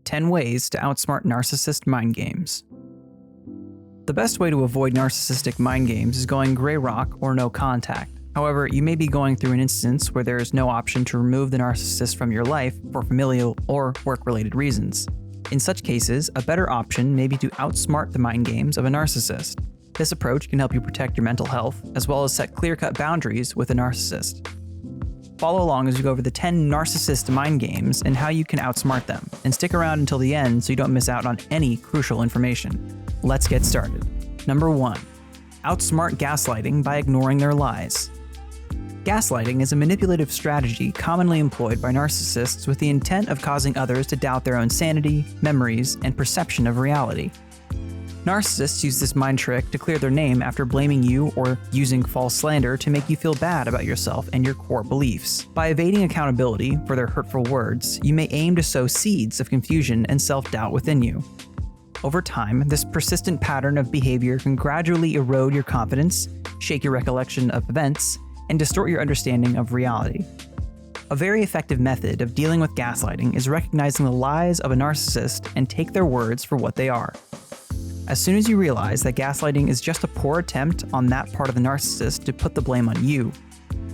10 Ways to Outsmart Narcissist Mind Games. The best way to avoid narcissistic mind games is going gray rock or no contact. However, you may be going through an instance where there is no option to remove the narcissist from your life for familial or work-related reasons. In such cases, a better option may be to outsmart the mind games of a narcissist. This approach can help you protect your mental health, as well as set clear-cut boundaries with a narcissist. Follow along as we go over the 10 narcissist mind games and how you can outsmart them, and stick around until the end so you don't miss out on any crucial information. Let's get started. Number 1. Outsmart gaslighting by ignoring their lies. Gaslighting is a manipulative strategy commonly employed by narcissists with the intent of causing others to doubt their own sanity, memories, and perception of reality. Narcissists use this mind trick to clear their name after blaming you or using false slander to make you feel bad about yourself and your core beliefs. By evading accountability for their hurtful words, you may aim to sow seeds of confusion and self-doubt within you. Over time, this persistent pattern of behavior can gradually erode your confidence, shake your recollection of events, and distort your understanding of reality. A very effective method of dealing with gaslighting is recognizing the lies of a narcissist and take their words for what they are. As soon as you realize that gaslighting is just a poor attempt on that part of the narcissist to put the blame on you,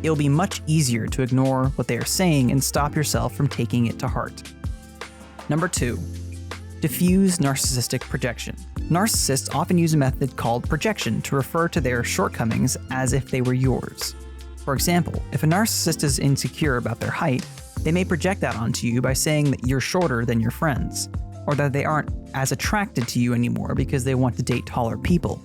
it'll be much easier to ignore what they are saying and stop yourself from taking it to heart. Number 2. Diffuse narcissistic projection. Narcissists often use a method called projection to refer to their shortcomings as if they were yours. For example, if a narcissist is insecure about their height, they may project that onto you by saying that you're shorter than your friends, or that they aren't as attracted to you anymore because they want to date taller people.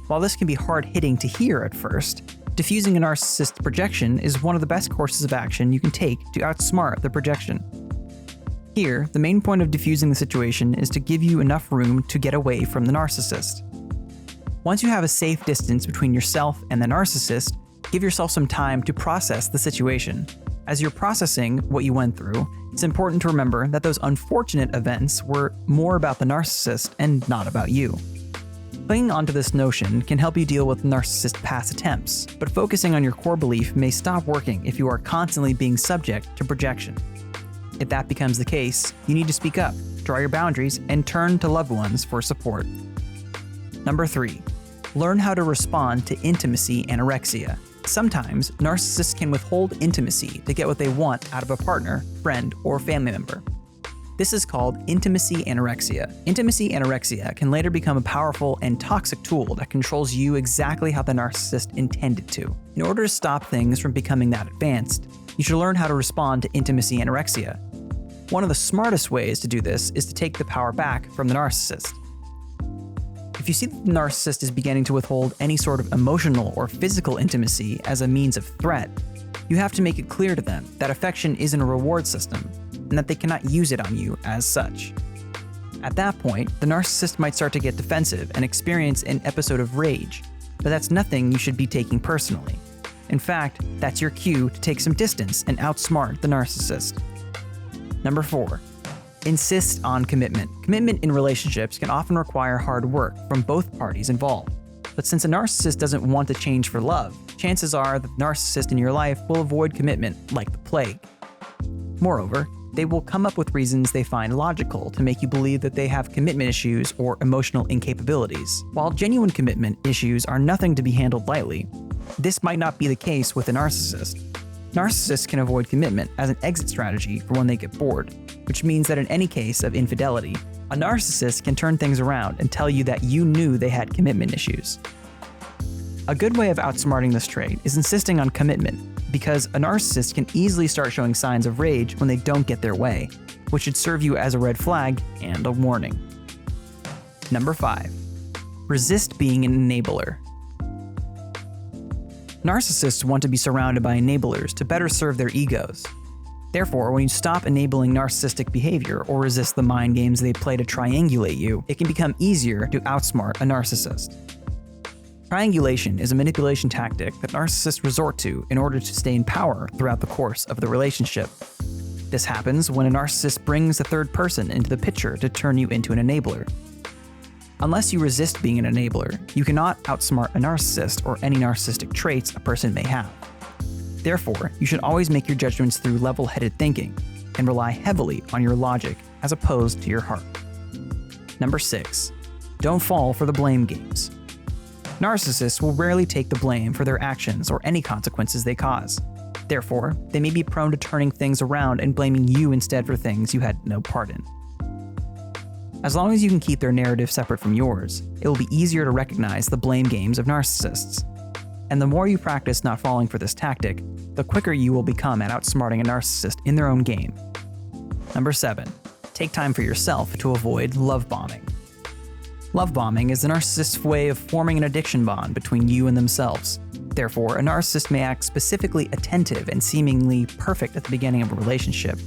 While this can be hard-hitting to hear at first, diffusing a narcissist projection is one of the best courses of action you can take to outsmart the projection. Here, the main point of diffusing the situation is to give you enough room to get away from the narcissist. Once you have a safe distance between yourself and the narcissist, give yourself some time to process the situation. As you're processing what you went through, it's important to remember that those unfortunate events were more about the narcissist and not about you. Clinging onto this notion can help you deal with narcissist past attempts, but focusing on your core belief may stop working if you are constantly being subject to projection. If that becomes the case, you need to speak up, draw your boundaries, and turn to loved ones for support. Number 3. Learn how to respond to intimacy anorexia. Sometimes, narcissists can withhold intimacy to get what they want out of a partner, friend, or family member. This is called intimacy anorexia. Intimacy anorexia can later become a powerful and toxic tool that controls you exactly how the narcissist intended to. In order to stop things from becoming that advanced, you should learn how to respond to intimacy anorexia. One of the smartest ways to do this is to take the power back from the narcissist. If you see that the narcissist is beginning to withhold any sort of emotional or physical intimacy as a means of threat, you have to make it clear to them that affection isn't a reward system, and that they cannot use it on you as such. At that point, the narcissist might start to get defensive and experience an episode of rage, but that's nothing you should be taking personally. In fact, that's your cue to take some distance and outsmart the narcissist. Number 4. Insist on commitment. Commitment in relationships can often require hard work from both parties involved. But since a narcissist doesn't want to change for love, chances are that the narcissist in your life will avoid commitment like the plague. Moreover, they will come up with reasons they find logical to make you believe that they have commitment issues or emotional incapabilities. While genuine commitment issues are nothing to be handled lightly, this might not be the case with a narcissist. Narcissists can avoid commitment as an exit strategy for when they get bored, which means that in any case of infidelity, a narcissist can turn things around and tell you that you knew they had commitment issues. A good way of outsmarting this trait is insisting on commitment, because a narcissist can easily start showing signs of rage when they don't get their way, which should serve you as a red flag and a warning. Number 5. Resist being an enabler. Narcissists want to be surrounded by enablers to better serve their egos. Therefore, when you stop enabling narcissistic behavior or resist the mind games they play to triangulate you, it can become easier to outsmart a narcissist. Triangulation is a manipulation tactic that narcissists resort to in order to stay in power throughout the course of the relationship. This happens when a narcissist brings a third person into the picture to turn you into an enabler. Unless you resist being an enabler, you cannot outsmart a narcissist or any narcissistic traits a person may have. Therefore, you should always make your judgments through level-headed thinking and rely heavily on your logic as opposed to your heart. Number 6. Don't fall for the blame games. Narcissists will rarely take the blame for their actions or any consequences they cause. Therefore, they may be prone to turning things around and blaming you instead for things you had no part in. As long as you can keep their narrative separate from yours, it will be easier to recognize the blame games of narcissists. And the more you practice not falling for this tactic, the quicker you will become at outsmarting a narcissist in their own game. Number 7. Take time for yourself to avoid love bombing. Love bombing is a narcissist's way of forming an addiction bond between you and themselves. Therefore, a narcissist may act specifically attentive and seemingly perfect at the beginning of a relationship,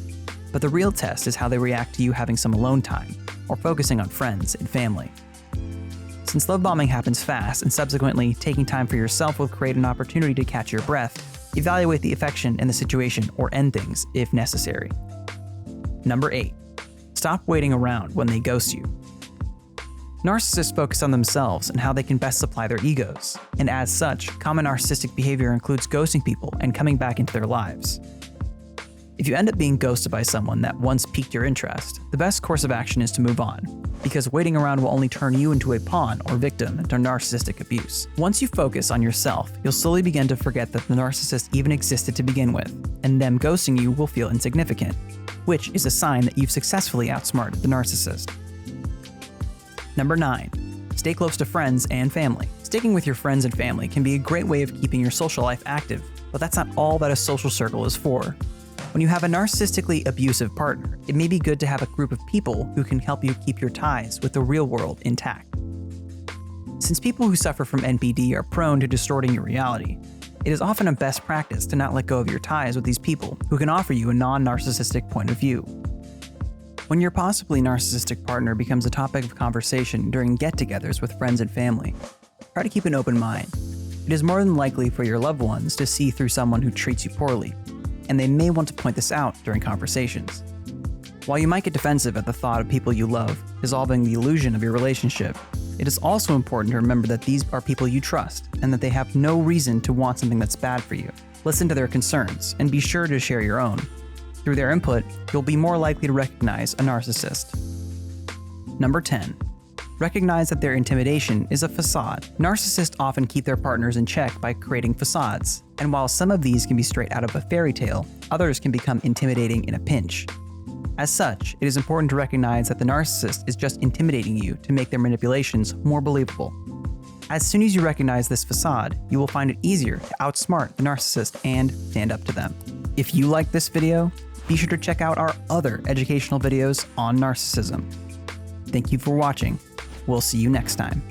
but the real test is how they react to you having some alone time, or focusing on friends and family. Since love bombing happens fast and subsequently taking time for yourself will create an opportunity to catch your breath, evaluate the affection and the situation or end things if necessary. Number 8. Stop waiting around when they ghost you. Narcissists focus on themselves and how they can best supply their egos, and as such, common narcissistic behavior includes ghosting people and coming back into their lives. If you end up being ghosted by someone that once piqued your interest, the best course of action is to move on, because waiting around will only turn you into a pawn or victim to narcissistic abuse. Once you focus on yourself, you'll slowly begin to forget that the narcissist even existed to begin with, and them ghosting you will feel insignificant, which is a sign that you've successfully outsmarted the narcissist. Number 9. Stay close to friends and family. Sticking with your friends and family can be a great way of keeping your social life active, but that's not all that a social circle is for. When you have a narcissistically abusive partner, it may be good to have a group of people who can help you keep your ties with the real world intact. Since people who suffer from NPD are prone to distorting your reality, it is often a best practice to not let go of your ties with these people who can offer you a non-narcissistic point of view. When your possibly narcissistic partner becomes a topic of conversation during get-togethers with friends and family, try to keep an open mind. It is more than likely for your loved ones to see through someone who treats you poorly, and they may want to point this out during conversations. While you might get defensive at the thought of people you love dissolving the illusion of your relationship, it is also important to remember that these are people you trust and that they have no reason to want something that's bad for you. Listen to their concerns and be sure to share your own. Through their input, you'll be more likely to recognize a narcissist. Number 10. Recognize that their intimidation is a facade. Narcissists often keep their partners in check by creating facades, and while some of these can be straight out of a fairy tale, others can become intimidating in a pinch. As such, it is important to recognize that the narcissist is just intimidating you to make their manipulations more believable. As soon as you recognize this facade, you will find it easier to outsmart the narcissist and stand up to them. If you like this video, be sure to check out our other educational videos on narcissism. Thank you for watching. We'll see you next time.